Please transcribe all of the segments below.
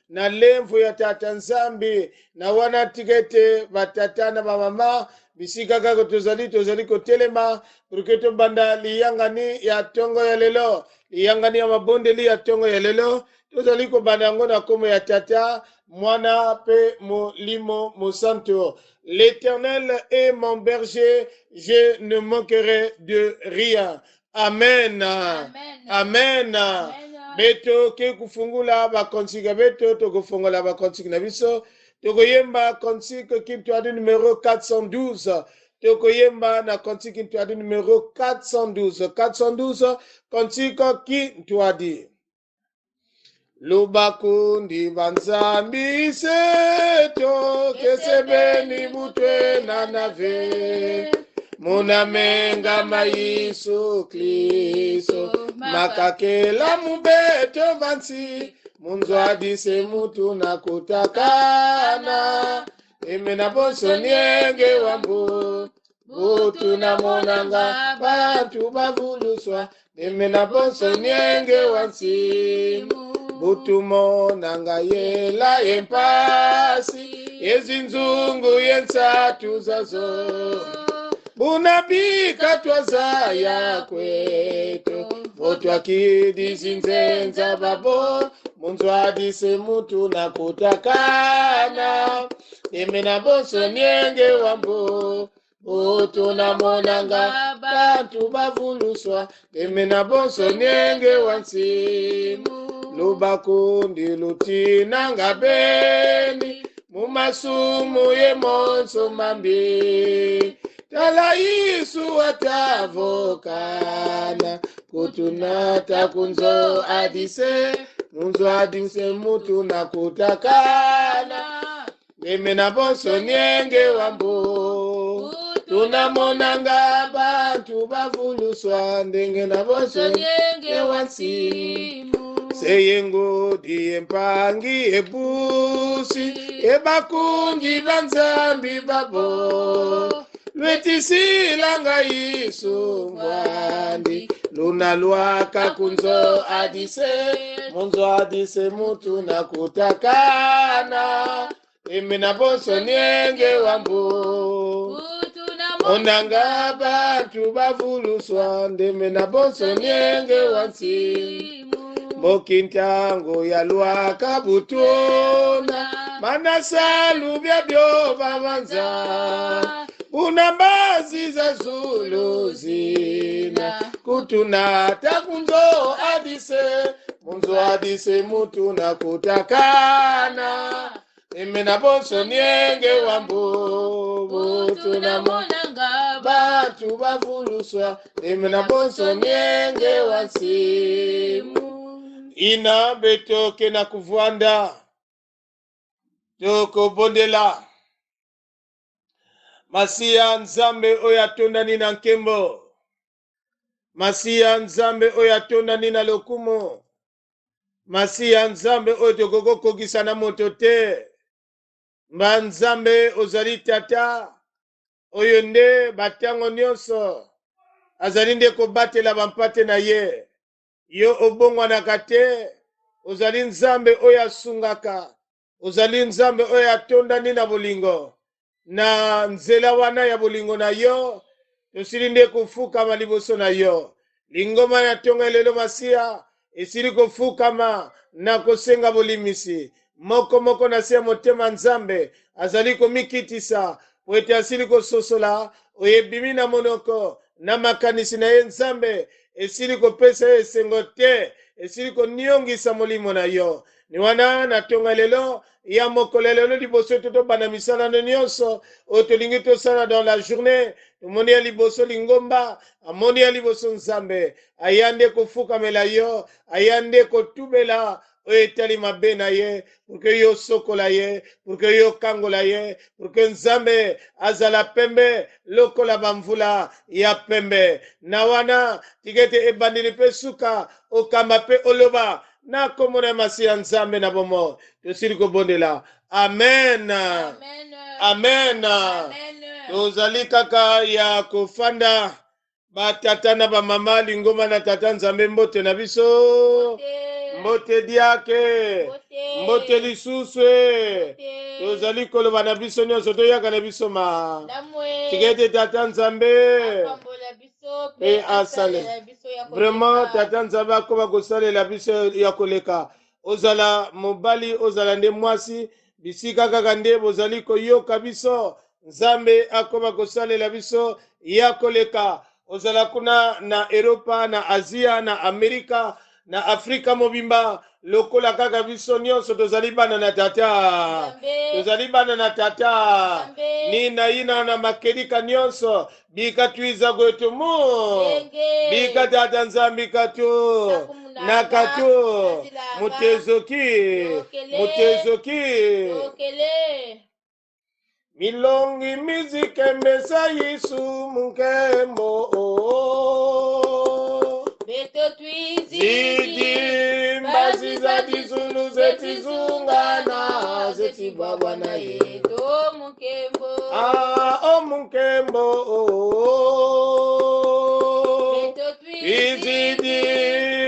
na lemvu ya tata nzambi na wana tikete batata na bamama bisika kako tozali kotelema purke tobanda liyangani ya tongo ya lelo liyangani ya mabondeli ya tongo ya lelo tozali kobanda yango na komo ya tata mwana pe molimo mosanto. L'Éternel est mon berger, je ne manquerai de rien. Amen. Amen. Beto ke kufungula bakonsika beto to kufungula bakonsika na biso tokoyemba konsika kintuadi numéro 412 tokoyemba na konsika kintuadi numéro 412 konsika kintuadi lubakundi banzambi seto kesebeni butwe na nave munamenga maisu kliso makakela mubeto vansi munzwadise mutu na kutakana emena bonso nienge wambu butu na monanga bantu bavuluswa emena bonso nienge wansimu butu monanga yela empasi yezinzungu yensatu zazo bunabika twazaya kwetu botwakidizinzenza babo munzwadise mutu na kutakana emena bonso nienge wambo butu na monanga bantu bavuluswa emena bonso nienge wansimu lubakundi lutinanga beni mumasumu ye monso mambi tala Yesu atavokana kutunata kunzo adise munzo adise mutu na kutakana emena bonso nienge wambo tunamonanga bantu bavuluswa ndenge na bonso nienge wansimu seyengo di empangi ebusi ebakunji banzambi babo lwetisilanga Yesu mwandi luna lwaka kunzo adise munzo adise mutu na kutakana emena bonso nienge wambo onanga bantu bavuluswa ndemena bonso nienge wansi mokintango ya lwaka butona manasalu byabyo bamanza unambazi za zulu zina kutunata kunzo adise munzo adise mutu na kutakana emena bonso nienge wambo butu na monanga batu bavuluswa emena bonso nienge wansimu ina beto kena kuvwanda toko bondela Masia nzambe oyatonda nina nkembo. Masia nzambe oyatonda nina lokumo. Masia nzambe oyotokogo kogisa na moto te. Mba nzambe ozali tata. Oyo nde batango nyonso. Azali nde kobatela bampate na ye. Yo obongwanaka te. Ozali nzambe oyasungaka. Ozali nzambe oyatonda nina bolingo. Na nzela wana ya bolingo na yo tosili nde kufukama liboso na yo lingoma ya tonga lelo masia esili kufukama na kosenga bolimisi moko na se motema nzambe azali komikitisa wete asili kososola oyebimi na monoko na makanisi na ye nzambe esili kopesa ye esengo te esili koniongisa molimo na yo ni wana na tonga lelo ya mokolelelo liboso toto bana misala nyonso otolingi tosala dans la journée tomoni ya liboso lingomba amoni ya liboso nzambe ayande kofukamela yo ayande kotubela etali mabe na ye pour que yo sokola ye pour que yo kangola ye pour que nzambe azala pembe lokola bamvula ya pembe na wana tigete ebandili pe suka okamba pe oloba na komona masi ya nzambe na bomo tosili kobondela amen amen tozali kaka ya kofanda batata na bamama lingoma na tata nzambe mbote na biso mbote diake mbote lisuswe tozali koloba na biso nyonso toyaka na biso ma tikete tata nzambe pe asale vraiment tata nzambe akoba kosalela biso ya koleka ozala mobali ozala nde mwasi bisika kaka nde bozali koyoka biso nzambe akoba kosalela biso ya koleka ozala kuna na Europa na Asia na Amerika na Afrika mobimba lokola kaka biso nyonso tozali bana na tata tozali bana na tata nina ina na makelika nyonso bika tuiza kwetu bika tata nzambi katu na katu mutezoki milongi mizike mesa Yesu munkembo beto twizi zidi mbazi za tizulu zetizungana zetibabwa na yeto munkembo o munkembo beto twizidi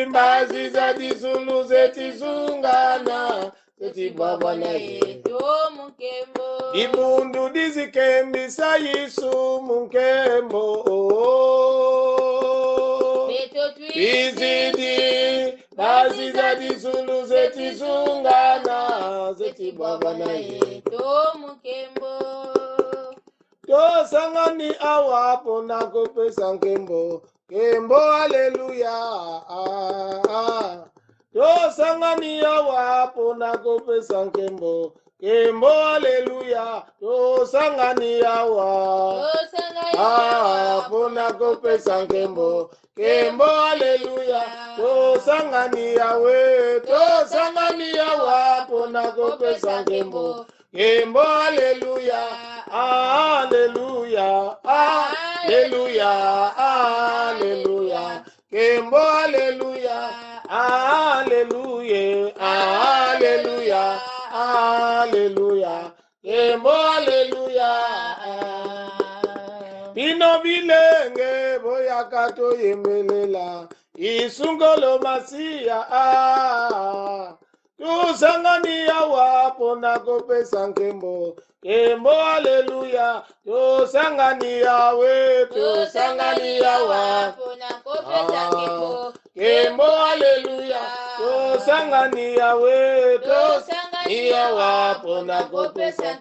mbazi za tizulu zetizungana zetibabwa na yeto munkembo ibundu dizikembisa Yesu munkembo beto twizidi bazi za dizulu zetizungana zetibabwa na yeto munkembo tosangani awapo na kopesa nkembo kembo haleluya tosangani awapo na kopesa nkembo kembo haleluya tosangani awa pona kopesa nkembo kembo haleluya tosangani yawe tosangani awa pona kopesa nkembo kembo haleluya haleluya haleluya haleluya kembo haleluya haleluya haleluya haleluya kembo haleluya bino bilenge boyaka toyembelela isungolo masiya tusangani awa pona kopesa nkembo kembo haleluya tosangani yawe tosangani awa pona kopesa nkembo kembo haleluya tosangani yawe tosangani awa pona kopesa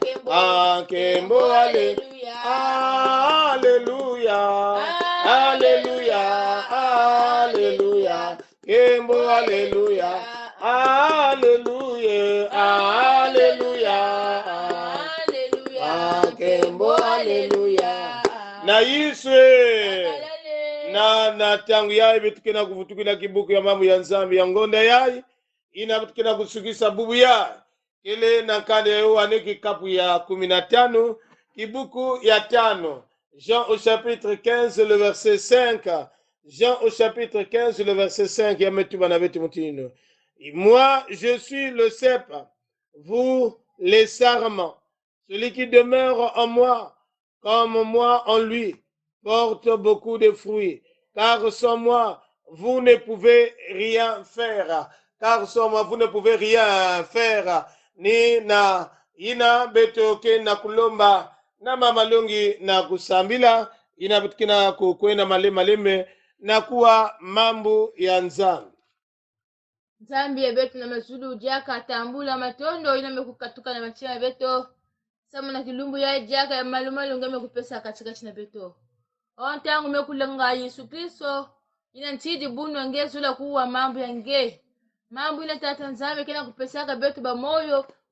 nkembo haleluya haleluya haleluya haleluya kembo haleluya haleluya haleluya kembo haleluya na yiswe na tangu yayi bitukina kuvutukila kibuku ya mambo ya nzambi ya ngonda yayi ina bitukina kusukisa bubu yayi kile na kande wane kikapu ya 15 kibuku ya 5 Jean au chapitre 15 le verset 5 Jean au chapitre 15 le verset 5 ya metuba na betu mutino moi je suis le cep vous les sarments celui qui demeure en moi comme moi en lui porte beaucoup de fruits car sans moi vous ne pouvez rien faire car sans moi vous ne pouvez rien faire ni na ina betoke na kulomba na mamalongi na kusambila ina bitukina kukwena malembe na kuwa mambo ya nzambi nzambi yebetu na mazulu jaka tambula matondo ina mekukatuka na machina beto samu na kilumbu ya jaka ya malumalu ngame kupesa katika china beto ontangu mekulanga Yesu Kristo ina ntidi bunu ngezula kuwa mambo ya nge mambo ina tata nzambe kena kupesaka beto ba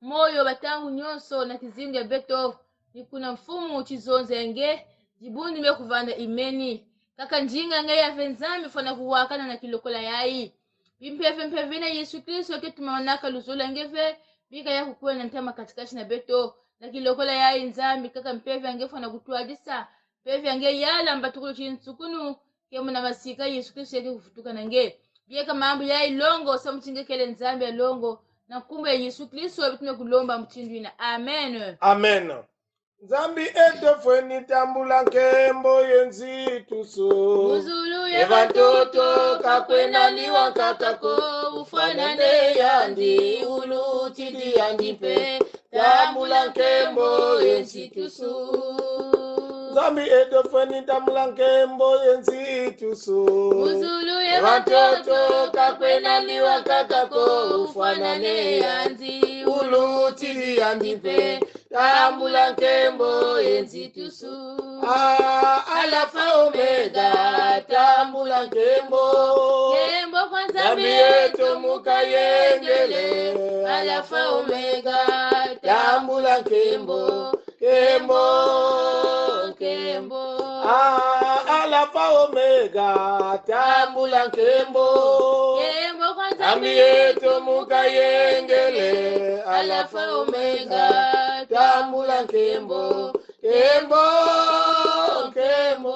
moyo batangu nyonso na kizinga ya beto nikuna mfumu chizonze nge jibundi mekuvanda imeni kaka njinga nge ya venzambe fana kuwakana na kilokola yayi Pimpe vina Yesu Kristo ke tumaonaka luzula ngeve bika ya kukuwa na ntama katikati na beto na kilokola ya nzambi kaka mpevi angefa na kutuadisa pevi ange yala mbatukulu chinsukunu ke muna masika Yesu Kristo yake kufutuka na nge bieka mambo ya ilongo sa mchinge kele nzambi ya longo na kumbe ya Yesu Kristo bitume kulomba mchindu ina amen amen Nzambi etofweni tambula nkembo yenzitusu. Muzulu yevantoto kakwenaniwa kakako ufanane yandi ulutidi yandipe tambula nkembo yenzitusu. Nzambi etofweni tambula nkembo yenzitusu. Muzulu yevantoto kakwenaniwa kakako ufanane yandi ulutidi yandipe tambula nkembo yenzitusu. Alpha Omega tambula nkembo. Kembo kwa Nzambi Nzambi yetu mukayengele. Alpha Omega tambula nkembo. Kembo. Kembo. Alpha Omega tambula nkembo. Kembo kwa Nzambi Nzambi yetu mukayengele. Alpha Omega tambula nkembo. Kembo. Kembo.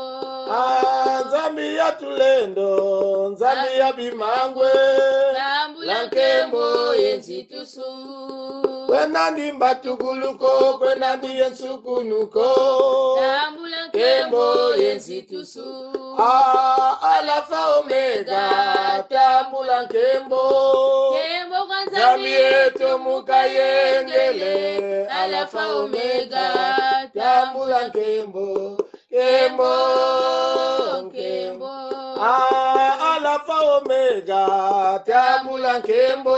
Nzambi ya tulendo, Nzambi ya bimangwe, tambula nkembo yenzitusu. kwena ndimba tukuluko, kwena ndiye nsukunuko, Tambula nkembo yenzitusu. Alpha Omega tambula nkembo. Kembo kwa Nzambi Nzambi yetu mukayengele, Alpha Omega tambula nkembo. Kembo. Kembo. Alpha Omega tambula nkembo.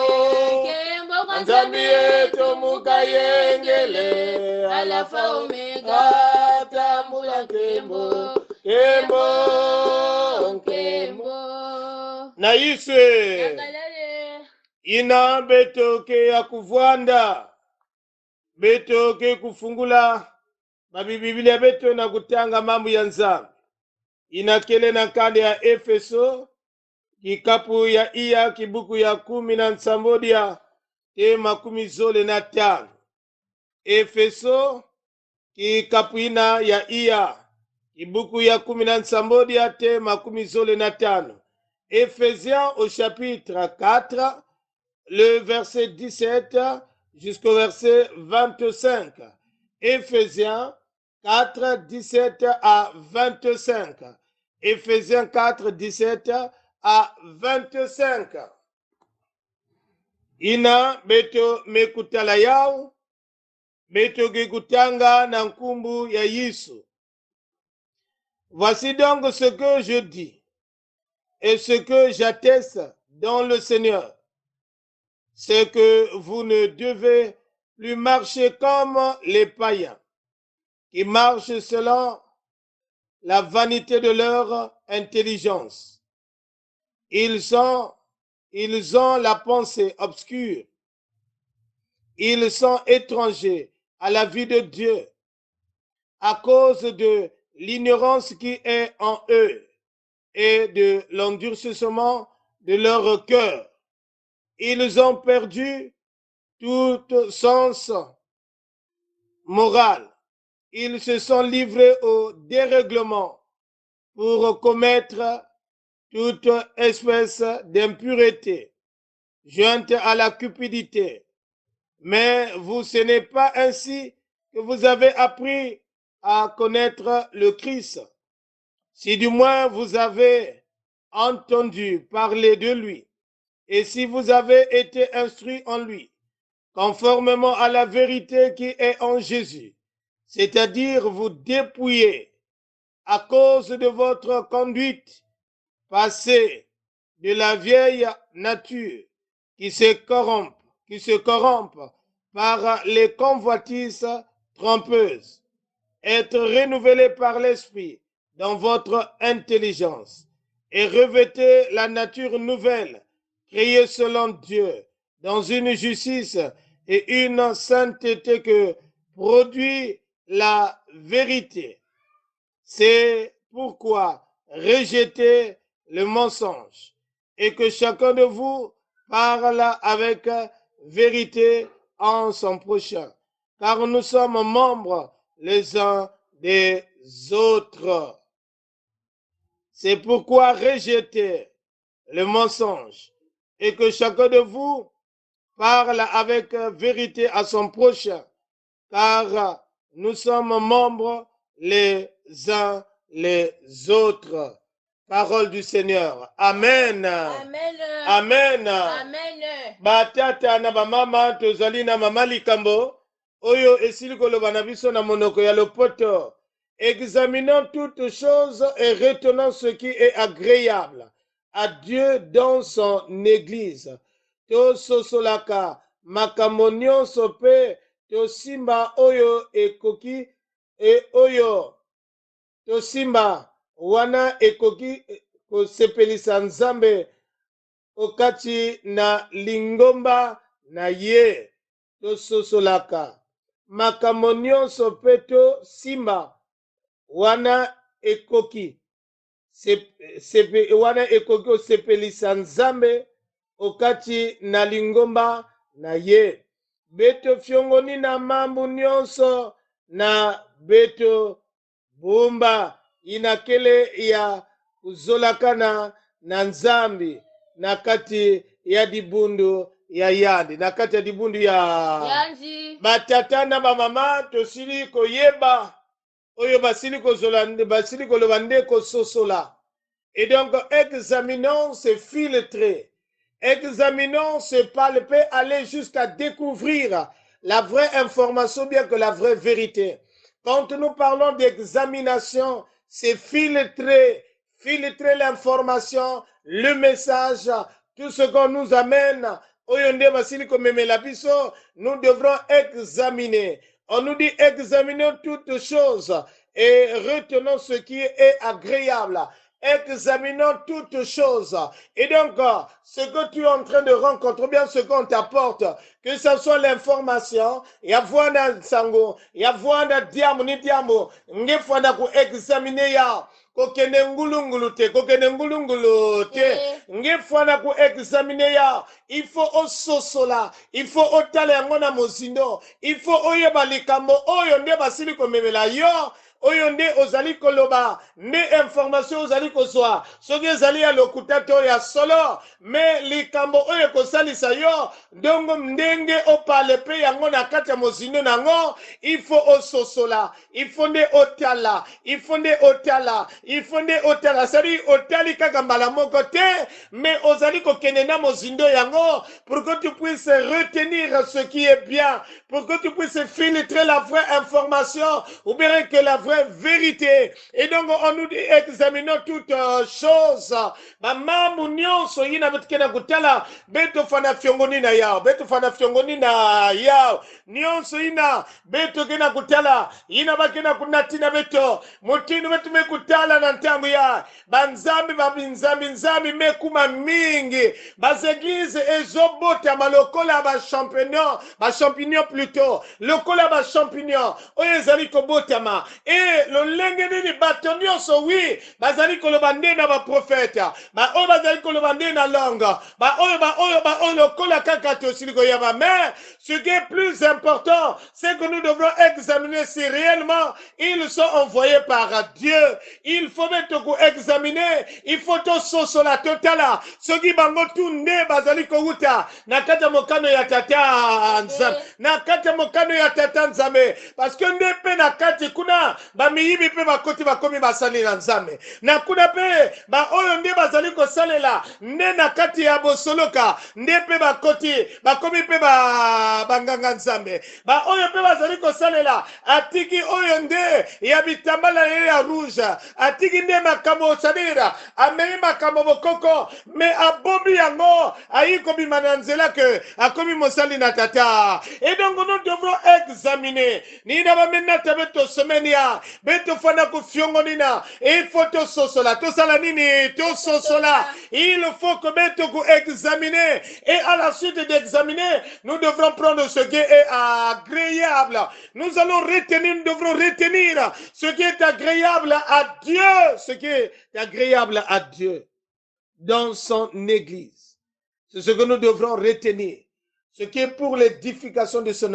Kembo kwa Nzambi yetu mukayengele. Alpha Omega tambula nkembo. Kembo. Kembo. Na iswe Yakalale. ina betoke ya kuvwanda, betoke kufungula mabibiblia beto na kutanga mambo ya Nzambi. Inakele na kande ya Efeso kikapu ya iya kibuku ya 10 te 15. Efeso kikapu ina ya iya kibuku ya 10 te 15. Ephésiens au chapitre 4, le verset 17 jusqu'au verset 25. Ephésiens 4, 17 à 25. Ephésiens 4, 17 à 25. Ina beto mekutala yao, beto gekutanga na nkumbu ya Yesu. Voici donc ce que je dis et ce que j'atteste dans le Seigneur, c'est que vous ne devez plus marcher comme les païens, qui marchent selon la vanité de leur intelligence. Ils ont la pensée obscure. Ils sont étrangers à la vie de Dieu à cause de l'ignorance qui est en eux et de l'endurcissement de leur cœur. Ils ont perdu tout sens moral. Ils se sont livrés au dérèglement pour commettre toute espèce d'impureté, jointe à la cupidité. Mais vous, ce n'est pas ainsi que vous avez appris à connaître le Christ. Si du moins vous avez entendu parler de lui, et si vous avez été instruit en lui, conformément à la vérité qui est en Jésus, c'est-à-dire vous dépouiller à cause de votre conduite passée de la vieille nature qui se corrompt par les convoitises trompeuses, être renouvelé par l'esprit dans votre intelligence et revêtez la nature nouvelle, créée selon Dieu, dans une justice et une sainteté que produit la vérité. C'est pourquoi rejetez le mensonge et que chacun de vous parle avec vérité en son prochain, car nous sommes membres les uns des autres. C'est pourquoi rejetez le mensonge et que chacun de vous parle avec vérité à son prochain, car nous sommes membres les uns les autres. Parole du Seigneur. Amen. Amen. Amen. Amen. Batata na bamama tozali na mama likambo oyo esili koloba na biso na monoko ya lopoto. Examinons toutes choses et retenons ce qui est agréable à Dieu dans son église. Tososolaka makambo nyonso mpe tosimba oyo ekoki e oyo tosimba wana ekoki kosepelisa Nzambe okati na lingomba na ye. Tososolaka makambo nyonso mpe tosimba wana ekoki kosepelisa Nzambe okati na lingomba na ye. Beto fiongoni na mambu nyonso na beto bumba inakele ya kuzolakana na Nzambi na kati ya dibundu ya yandi, na kati ya dibundu ya Yanji. batata na bamama tosili koyeba oyo basili koloba nde kososola. Et donc examinons ces filtres, examinons ce palper, aller jusqu'à découvrir la vraie information, bien que la vraie vérité. Quand nous parlons d'examination, c'est filtrer l'information, le message, tout ce qu'on nous amène. Nous devrons examiner. On nous dit examinons toutes choses et retenons ce qui est agréable. Examinons toutes choses. Et donc, ce que tu es en train de rencontrer, bien ce qu'on t'apporte, que ce soit l'information, yavwana sango, yavwana diamo ni diamo, ngefwana ku examiner ya, kokene ngulungulu te, ngefwana ku examiner ya, il faut ososola, il faut otale yango na mozindo, il faut oyeba likambo oyo nde basili komemela yo, oyo nde ozali koloba, nde information ozali kozwa, soki ezali ya lokuta to ya solo, me likambo oyo kosalisa yo, ndongo ndenge opale pe yango na kati ya mozindo nango, il faut ososola, il faut nde otala, il faut nde otala, il faut nde otala, sari otali kaka mbala moko te, me ozali kokende na mozindo yango, pour que tu puisses retenir ce qui est bien, pour que tu puisses filtrer la vraie information, ou bien que la vraie vérité. Et donc on nous dit examinons toutes choses. Mamamu nyonso yina betkena kutala beto fana fiongoni na yao, beto fana fiongoni na yao, nyonso yina beto kena kutala yina bakena kunatina beto mutinu betu mekutala na ntangu ya banzambi babinzambi mekuma mingi bazeglize ezobota malokola ba champignon plutôt lokola ba champignon oyo ezali kobotama et lolenge nini bato nyonso wi bazali koloba nde na baprofeta oyo bazali koloba nde na langue oyo lokola kaka tosili koyeba. Mais ce qui est plus important, c'est que nous devrons examiner si réellement ils sont envoyés par Dieu. Il faut mettre ko examiner, il faut to sosola totala soki bango tunde bazali kouta na kata mokano ya tata Nzambe, na kata mokano ya tata Nzambe, parce que ndepe na kati kuna bamiyibi pe bakoti bakomi basali na Nzambe, na kuna pe oyo nde bazali kosalela nde na kati ya bosoloka ndepe bakoti bakomi pe banganga Nzambe, oyo pe bazali kosalela atiki oyo nde ya bitambala ya rouge, atiki nde makambo sadira amei makambo bokoko me abobi yango ayi kobima na nzela ke akomi mosali na tata. Et donc nous devrons examiner nina bamenata beto semenia beto fana kufiongo nina il faut to sosola to sala nini to sosola, il faut que beto ko examiner et à la suite d'examiner nous devrons prendre ce qui est agréable. Nous allons retenir, nous devrons retenir ce qui est agréable à Dieu, ce qui est agréable à Dieu dans son église. C'est ce que nous devrons retenir. ce qui est pour l'édification de son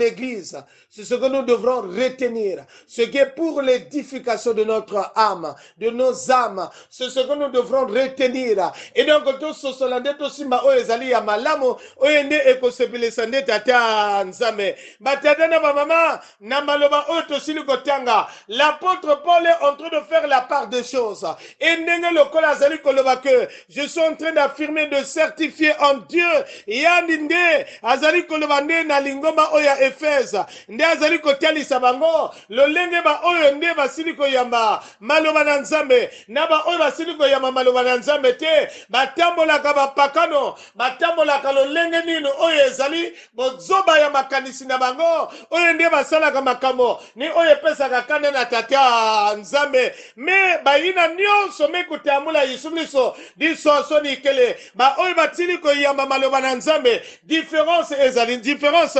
église, c'est ce que nous devrons retenir. Ce qui est pour l'édification de notre âme, de nos âmes, c'est ce que nous devrons retenir. Et donc, tout ce solande, tout ce ma ezali ya malamu, oyende ekosepelisa nde tata nzambe. Batata na mama, na maloba oyo tosili kotanga. L'apôtre Paul est en train de faire la part des choses. Et ndenge lokola azali koloba que je suis en train d'affirmer, de certifier en Dieu. Yandi nde azali koloba nde na lingomba oya Efese. Nde azali kotialisa bango lolenge ba oyo nde basili koyamba maloba na nzambe. Na ba oyo basili koyamba maloba na nzambe te. Batambolaka bapakano, batambolaka lolenge nino oyo ezali bozoba ya makanisi na bango. Oyo nde basalaka makambo ni oyo epesaka kande na tata nzambe. Me bayina nyonso mekutamula Yesu Kristo disoso ni kele ba oyo batili koyamba maloba na nzambe. Différence ezali différence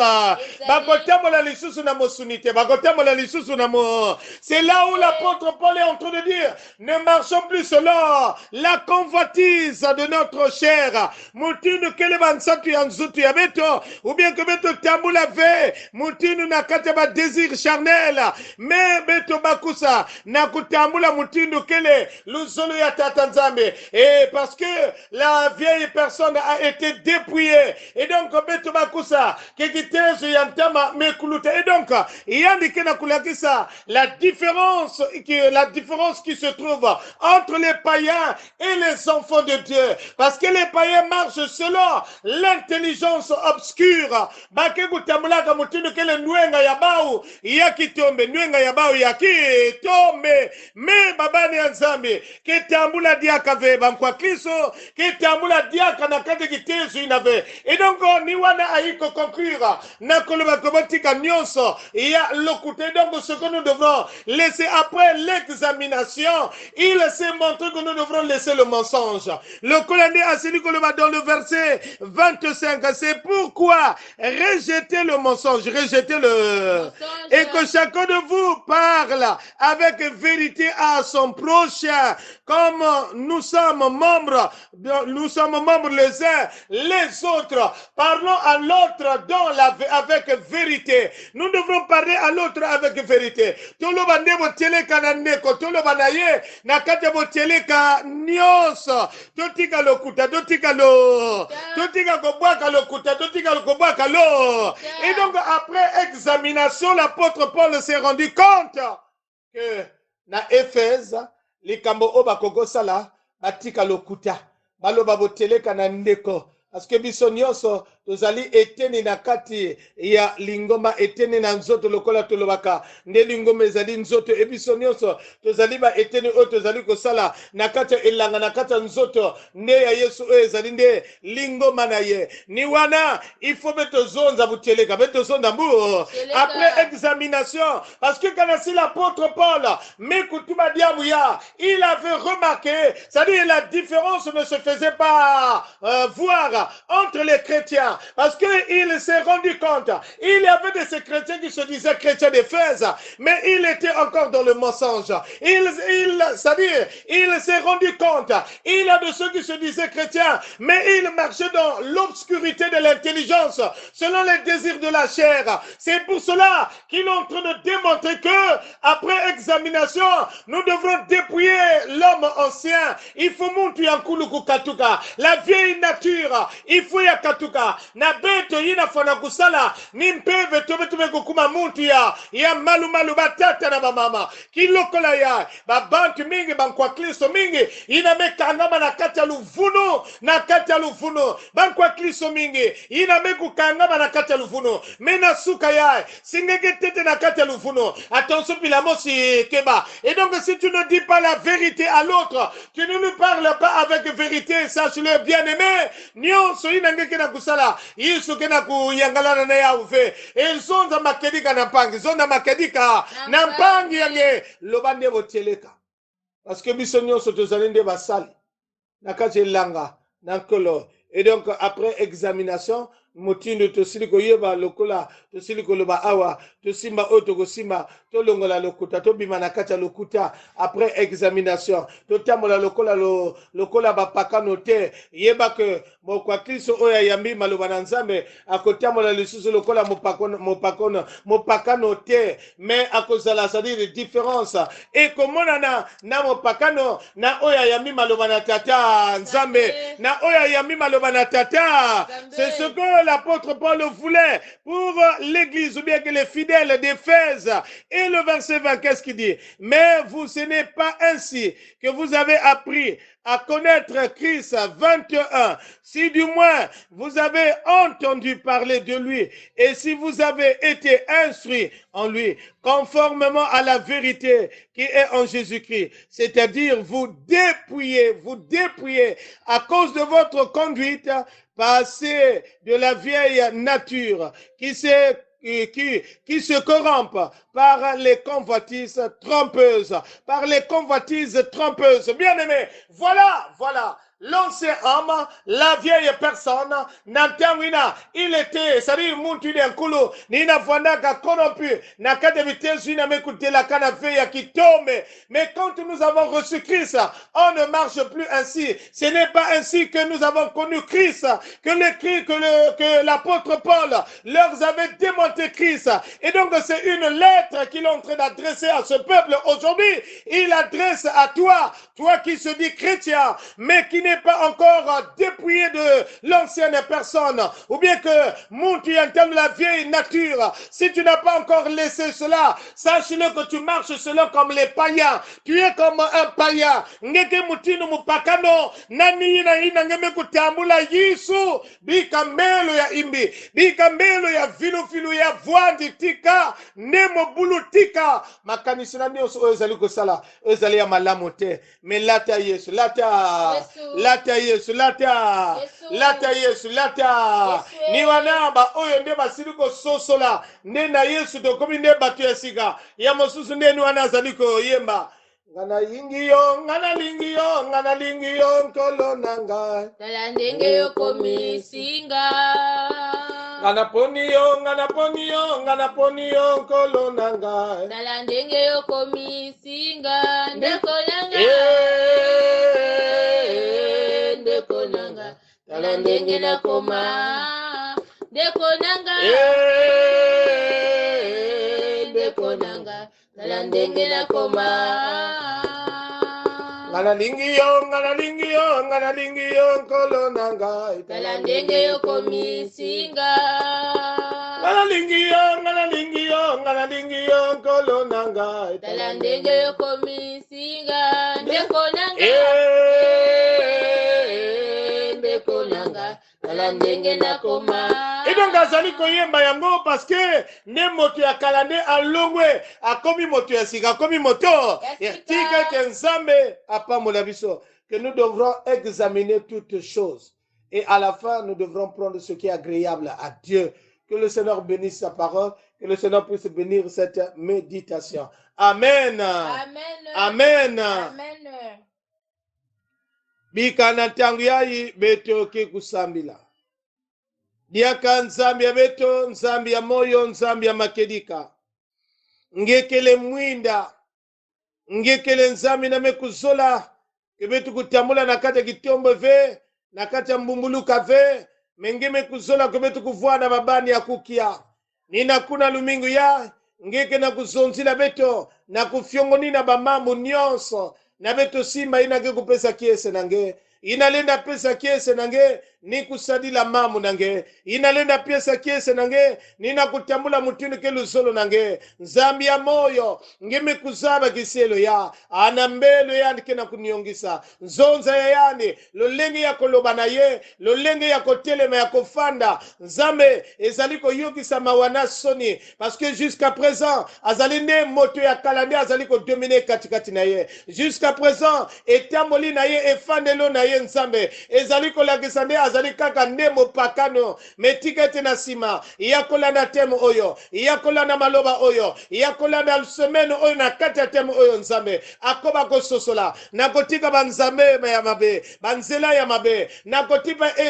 bakotambola lisusu na mosunite bakotambola lisusu na mo. C'est là où l'apôtre Paul est en train de dire ne marchons plus selon la convoitise de notre chair. Mutinu kele bansatu ya nzutu ya beto ou bien que beto tambula ve mutinu na kata ba désir charnel mais beto bakusa na kutambula mutinu kele luzolo ya tata nzambe. Et parce que la vieille personne a été dépouillée et donc beto bakusa kekitezo ya ntama mekuluta et donc yandike na kulakisa la différence qui se trouve entre les païens et les enfants de Dieu, parce que les païens marchent selon l'intelligence obscure. Bake kutamulaka mutinu kele nwenga ya bau yakitombe nwenga ya bau yakitombe me babani ya nzambe kitambula diaka ve bankwa Kristo kitambula diaka na kate kitezo inave. Et donc ni wana aiko conclure na koloba kobotika nyonso ya lokute. Donc ce que nous devrons laisser après l'examination, il s'est montré que nous devrons laisser le mensonge. Le colonel Asili Koloba dans le verset 25, c'est pourquoi rejetez le mensonge, rejetez le... Et que chacun de vous parle avec vérité à son prochain, comme nous sommes membres les uns les autres. Parlons à l'autre avec vérité. Nous devrons parler à l'autre avec vérité. Tolo bande boteleka na neko, tolo banaye na kate boteleka nyonso. Totika lokuta, totika lo, totika kobwaka lokuta, totika kobwaka lo. Et donc après examination, l'apôtre Paul s'est rendu compte que na Éphèse, les kambo oba kogosala batika lokuta. Baloba boteleka na ndeko. Parce que biso nyonso tozali eteni na kati ya lingoma eteni na nzoto lokola tolobaka nde lingoma ezali nzoto e biso nyonso tozali ba eteni oyo tozali kosala na kati ya elanga na kati ya nzoto nde ya Yesu oyo ezali nde lingoma na ye. Ni wana il faut betozonza buteleka betozonza mbu après examination, parce que quand c'est l'apôtre Paul mekutuba diabuya, il avait remarqué, c'est-à-dire la différence ne se faisait pas voir entre les chrétiens, parce qu'il s'est rendu compte, il y avait de ces chrétiens qui se disaient chrétiens d'Éphèse, mais il était encore dans le mensonge. C'est-à-dire, il s'est rendu compte, il y a de ceux qui se disaient chrétiens, mais ils marchaient dans l'obscurité de l'intelligence, selon les désirs de la chair. C'est pour cela qu'il est en train de démontrer que, après examination, nous devrons dépouiller l'homme ancien. Il faut monter en kuluku katuka, la vieille nature. Il faut ya katuka na beto yina fana kusala ni mpeve tobe kukuma muntu ya malu batata na mama kilokola ya ba banki mingi bankwa Kristo mingi ina mekangama na kati ya luvuno bankwa Kristo mingi ina mekukangama na kati ya luvuno mena suka ya singege tete na kati ya luvuno. Attention pila mosi keba. Et donc si tu ne dis pas la vérité à l'autre, tu ne nous parles pas avec vérité, sache-le bien-aimé. Nyonso inangeke na kusala Yesu kena kuyangalana na ya uve zonza makedika na mpangi zonda makedika na mpangi yange lobande boteleka, parce que biso nyonso tozali nde basali na kati elanga na nkolo. Et donc après examination mutindo tosili koyeba lokola tosili koloba awa tosimba oyo tokosimba tolongola lokuta tobima na kati ya lokuta après examination totambola lokola bapakano te yeba ke mokwa kristo oyo ayambi maloba na nzambe akotambola lisusu lokola mopakano te mais akozala c'est-à-dire différence ekomonana na mopakano na oyo ayambi maloba na tata nzambe na oyo ayambi maloba na tata. C'est ce que l'apôtre Paul voulait pour l'église ou bien que les fidèles d'Éphèse. Et le verset 20, qu'est-ce qu'il dit? Mais vous, ce n'est pas ainsi que vous avez appris à connaître Christ. 21. Si du moins vous avez entendu parler de lui et si vous avez été instruit en lui, conformément à la vérité qui est en Jésus-Christ, c'est-à-dire vous dépouillez à cause de votre conduite passée de la vieille nature qui se corrompent par les convoitises trompeuses. Bien-aimés, voilà. L'ancien homme, la vieille personne, Nantangwina, il était, c'est-à-dire, Moutune Nkulu, Nina Fwandaka corrompu, Nakade Vitezu, Namekute la Kanafeya qui tombe. Mais quand nous avons reçu Christ, on ne marche plus ainsi. Ce n'est pas ainsi que nous avons connu Christ, que l'apôtre Paul leur avait démonté Christ. Et donc, c'est une lettre qu'il est en train d'adresser à ce peuple aujourd'hui. Il adresse à toi qui se dis chrétien, mais qui n'est pas encore dépouillé de l'ancienne personne, ou bien que tu entends la vieille nature. Si tu n'as pas encore laissé cela, sache-le que tu marches selon comme les païens. Tu es comme un païen. Ngeke mutino mupakano nani na ina ngeme kutambula Yesu bikambelo ya imbi bikambelo ya filu ya vwandi tika nemo bulu tika makanisi na nyoso ezali kosala ezali ya malamu te mais lata Yesu lata Yesu ni wanamba oyo nde basili kososola nde na Yesu tokomi nde bato ya sika ya mosusu nde ni wana azali koyemba ngana lingiyo nkolo nanga tala ndenge yokomi singa ngana poniyo nkolo nanga tala ndenge yokomi singa ndeko nanga ndeko nanga tala ndenge nakoma ndeko nanga ndeko nanga tala ndenge nakoma ngana lingiyo nkolo nanga tala ndenge yokomi singa ngana lingiyo nkolo nanga tala ndenge yokomi singa ndeko nanga ndeko nanga tala ndenge nakoma. Et donc azali koyemba yango parce que ne moto ya kala nde alongwe akomi moto ya sika akomi moto tika ke nzambe apambola biso que nous devrons examiner toutes choses et à la fin nous devrons prendre ce qui est agréable à Dieu. Que le Seigneur bénisse sa parole, que le Seigneur puisse bénir cette méditation. Amen. Bikana tangu yayi beto ke kusambila. Diaka nzambi ya beto, nzambi ya moyo, nzambi ya makedika. Ngekele mwinda, ngekele nzambi na mekuzola, kebetu kutambula na kata kitombo ve, na kata mbumbuluka ve, mengeme kuzola kebetu kuvua na babani ya kukia. Nina kuna lumingu ya, ngeke na kuzonzila beto, na kufiongo nina bamambu nyonso, na beto simba inage kupesa kiese nange. Inalenda pesa kiese nange ni kusadila mamu nange inalenda pesa kiese nange nina kutambula mutinu ke luzolo nange nzambi ya moyo ngeme kuzaba kiselo ya anambelo yani kena kuniongisa nzonza ya yani lolenge ya koloba na ye lolenge ya kotelema ya kofanda nzambe ezaliko yokisa mawana soni parce que jusqu'à présent azali ne moto ya kalande azaliko dominer katikati na ye jusqu'à présent etamboli na ye efandelo na ye nzambe ezaliko lakisa nde azali kaka ndemo pakano metika ete na nsima ya kolanda teme oyo ya kolanda maloba oyo ya kolanda semaine oyo na kati ya teme oyo nzambe akoba kososola nakotika banzambe ya mabe banzela ya mabe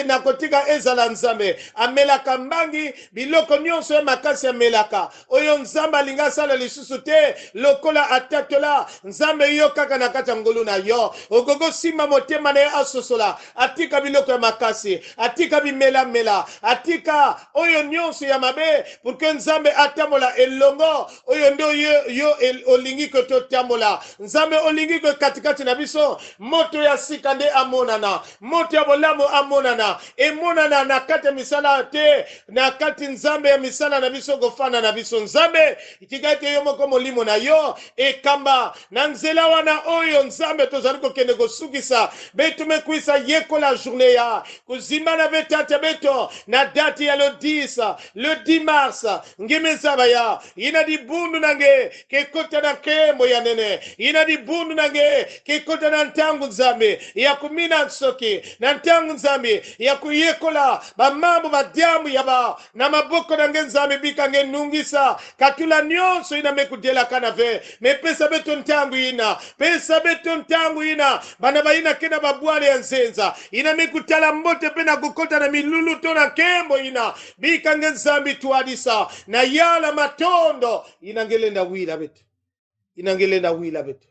nakotika ezala nzambe amelaka mbangi biloko nyonso ya makasi amelaka oyo nzambe alinga asala lisusu te lokola atatola nzambe yo kaka na kati ya ngolu na yo ogogo sima motema na ye asosola atika biloko ya makasi atika bimelamela atika oyo nyonso ya mabe pourke nzambe atambola elongo oyo ndo yo olingi ko totambola nzambe olingi ko katikati na biso moto ya sika nde amonana moto ya bolamu amonana emonana na kati ya misala te na kati nzambe ya misala na biso kofana na biso nzambe itikaki yo moko molimo na yo ekamba na nzela wana oyo nzambe tozali kokende kosukisa beto mekwisa yekola journée ya kuzima na betata beto na date ya le 10 mars ngeme zabaya ina di bundu nange kekota na kembo ya nene ina di bundu nange kekota na ntangu nzambe ya kumina nsoki na ntangu nzambe ya kuyekola bamambo badiamu yaba na maboko nange nzambe bikange nungisa katula nyonso ina mekudela kanave mepesa beto ntangu ina pesa beto ntangu ina bana baina kena babwale ya nzenza ina mekutala mbote pena kukota na milulu to na kembo ina bikange nzambe tuadisa na yala matondo inangelenda wila beto inangelenda wila beto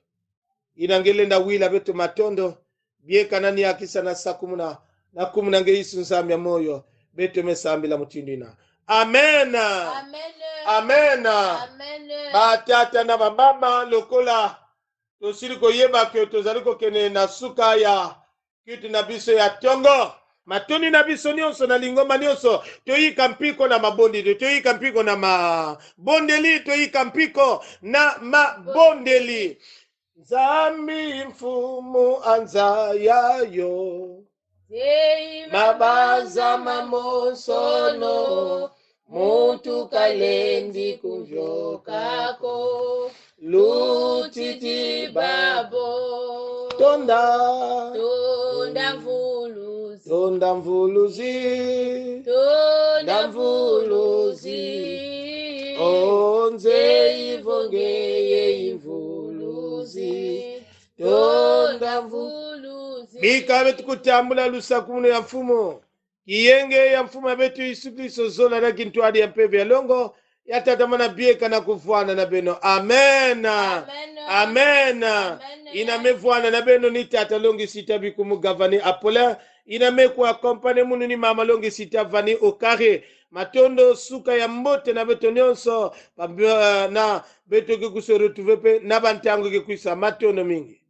inangelenda wila beto matondo bieka nani akisa na sakumuna na kumuna ngeisu nzambe ya moyo beto mesambila mutindina amen Amen. amen Amen. batata na bamama lokola tosili koyeba ke tozali kokende na suka ya kitu na biso ya tongo matoni na biso nyonso na lingoma nyonso toyika mpiko na mabondeli toyika mpiko na mabondeli toyika mpiko na mabondeli nzambi mfumu anza yayo mabaza mamosono muntu kalendi kunjokako lutiti babo tonda mvuluzi tonda mvuluzi tonda mvuluzi onze ivongeye imvuluzi tonda mvuluzi bikabe tukutambula lusakuno ya mfumo kiyenge ya mfumo betu Yesu Kristo zola na kintwadi ya mpeve ya longo yatatamana bieka na kufuana na beno amen amen inamevuana na beno ni tata longi sita bikumu gavani Apollin inamekwa kompane munu ni mama longi sita vani okare matondo suka ya mbote na beto nyonso na beto ke kuso retrouver pe na bantango ke kuisa matondo mingi